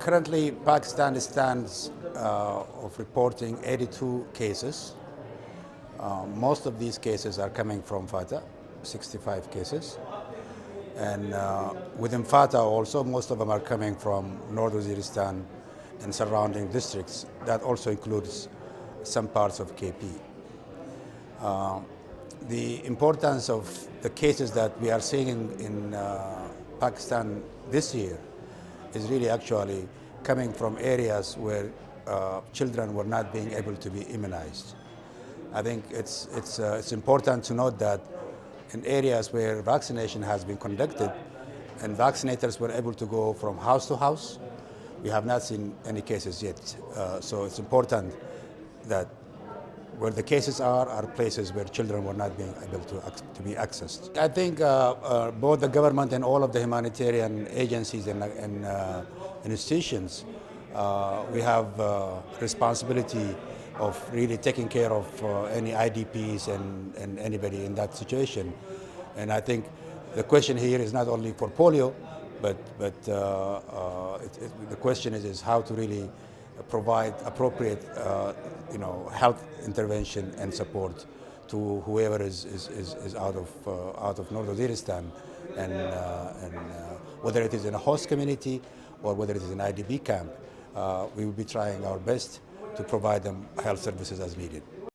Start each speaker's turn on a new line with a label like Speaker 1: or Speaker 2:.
Speaker 1: Currently, Pakistan stands of reporting 82 cases. Most of these cases are coming from FATA, 65 cases. And within FATA also, most of them are coming from North Waziristan and surrounding districts. That also includes some parts of KP. The importance of the cases that we are seeing in Pakistan this year is really actually coming from areas where children were not being able to be immunized. I think it's important to note that in areas where vaccination has been conducted and vaccinators were able to go from house to house, we have not seen any cases yet. So it's important that where the cases are places where children were not being able to be accessed. I think both the government and all of the humanitarian agencies and institutions, we have responsibility of really taking care of any IDPs and anybody in that situation. And I think the question here is not only for polio, but the question is how to really provide appropriate health intervention and support to whoever is out of North Waziristan, and whether it is in a host community or whether it is an IDP camp, we will be trying our best to provide them health services as needed.